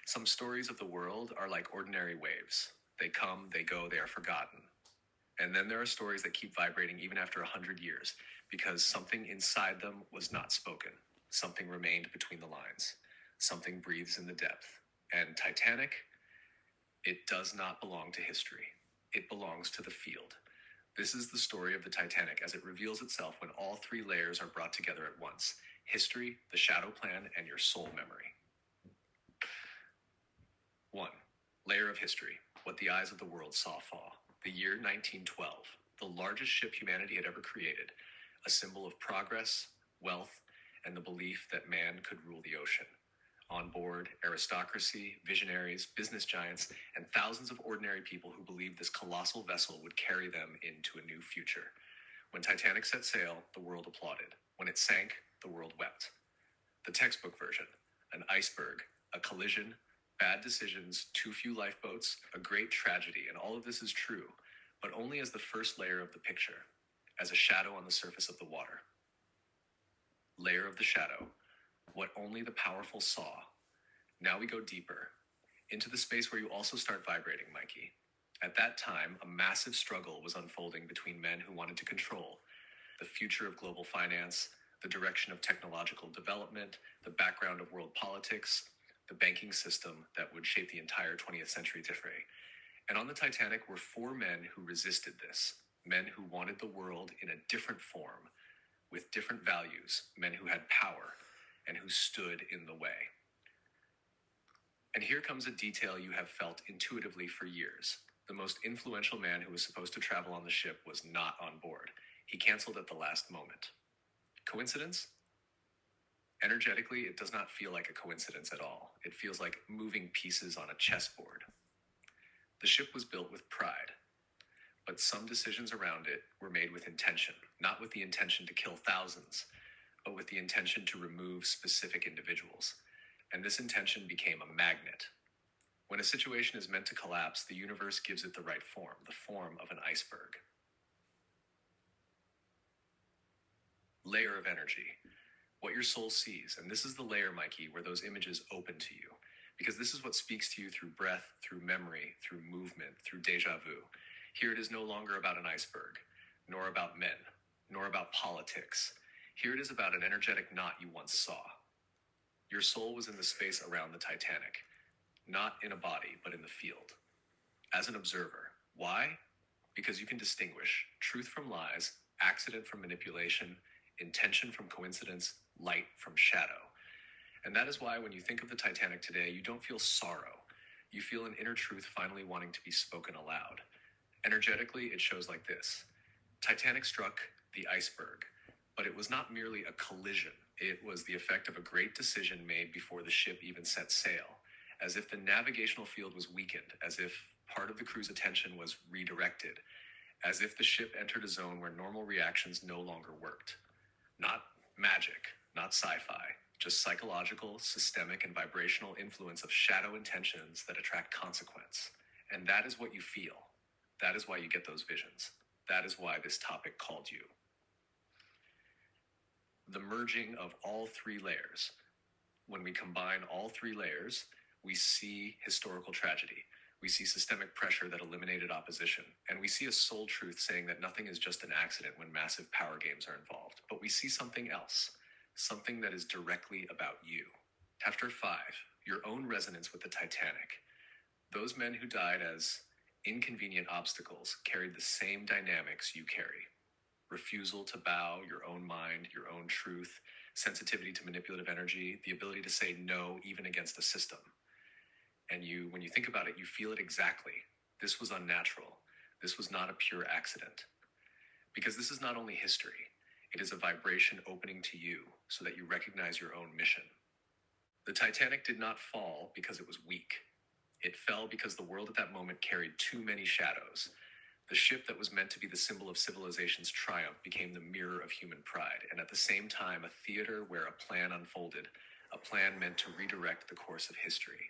Some stories of the world are like ordinary waves. They come, they go, they are forgotten. And then there are stories that keep vibrating even after 100 years because something inside them was not spoken. Something remained between the lines. Something breathes in the depth. And Titanic, it does not belong to history. It belongs to the field. This is the story of the Titanic as it reveals itself when all three layers are brought together at once: history, the shadow plan, and your soul memory. 1. Layer of history. What the eyes of the world saw fall. The year 1912. The largest ship humanity had ever created. A symbol of progress, wealth, and the belief that man could rule the ocean. On board, aristocracy, visionaries, business giants, and thousands of ordinary people who believed this colossal vessel would carry them into a new future. When Titanic set sail, the world applauded. When it sank, the world wept. The textbook version: an iceberg, a collision, bad decisions, too few lifeboats, a great tragedy, and all of this is true, but only as the first layer of the picture, as a shadow on the surface of the water. Layer of the shadow. What only the powerful saw. Now we go deeper, into the space where you also start vibrating, Mikey. At that time, a massive struggle was unfolding between men who wanted to control the future of global finance, the direction of technological development, the background of world politics, the banking system that would shape the entire 20th century today. And on the Titanic were four men who resisted this, men who wanted the world in a different form, with different values, men who had power, and who stood in the way. And here comes a detail you have felt intuitively for years. The most influential man who was supposed to travel on the ship was not on board. He canceled at the last moment. Coincidence? Energetically, it does not feel like a coincidence at all. It feels like moving pieces on a chessboard. The ship was built with pride, but some decisions around it were made with intention, not with the intention to kill thousands, but with the intention to remove specific individuals. And this intention became a magnet. When a situation is meant to collapse, the universe gives it the right form, the form of an iceberg. Layer of energy. What your soul sees. And this is the layer, Mikey, where those images open to you. Because this is what speaks to you through breath, through memory, through movement, through deja vu. Here it is no longer about an iceberg, nor about men, nor about politics. Here it is about an energetic knot you once saw. Your soul was in the space around the Titanic, not in a body, but in the field. As an observer. Why? Because you can distinguish truth from lies, accident from manipulation, intention from coincidence, light from shadow. And that is why when you think of the Titanic today, you don't feel sorrow. You feel an inner truth finally wanting to be spoken aloud. Energetically, it shows like this. Titanic struck the iceberg, but it was not merely a collision. It was the effect of a great decision made before the ship even set sail, as if the navigational field was weakened, as if part of the crew's attention was redirected, as if the ship entered a zone where normal reactions no longer worked. Not magic, not sci-fi, just psychological, systemic, and vibrational influence of shadow intentions that attract consequence. And that is what you feel. That is why you get those visions. That is why this topic called you. The merging of all three layers. When we combine all three layers, we see historical tragedy. We see systemic pressure that eliminated opposition. And we see a soul truth saying that nothing is just an accident when massive power games are involved. But we see something else, something that is directly about you. Chapter 5, your own resonance with the Titanic. Those men who died as inconvenient obstacles carried the same dynamics you carry. Refusal to bow, your own mind, your own truth, sensitivity to manipulative energy, the ability to say no even against a system. And when you think about it, you feel it exactly. This was unnatural. This was not a pure accident. Because this is not only history, it is a vibration opening to you so that you recognize your own mission. The Titanic did not fall because it was weak. It fell because the world at that moment carried too many shadows. The ship that was meant to be the symbol of civilization's triumph became the mirror of human pride, and at the same time a theater where a plan unfolded, a plan meant to redirect the course of history.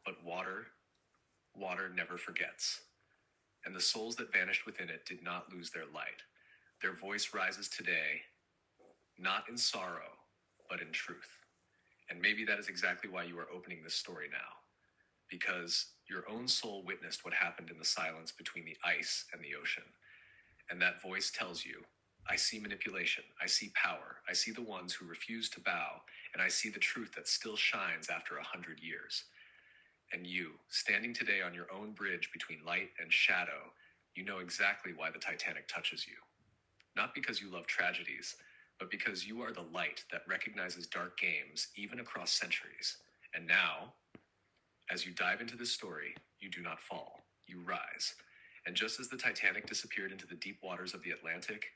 But water never forgets. And the souls that vanished within it did not lose their light. Their voice rises today, not in sorrow, but in truth. And maybe that is exactly why you are opening this story now. because your own soul witnessed what happened in the silence between the ice and the ocean. And that voice tells you, I see manipulation, I see power, I see the ones who refuse to bow, and I see the truth that still shines after 100 years. And you, standing today on your own bridge between light and shadow, you know exactly why the Titanic touches you. Not because you love tragedies, but because you are the light that recognizes dark games even across centuries. And now, as you dive into this story, you do not fall, you rise. And just as the Titanic disappeared into the deep waters of the Atlantic,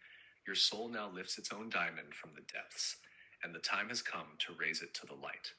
your soul now lifts its own diamond from the depths, and the time has come to raise it to the light.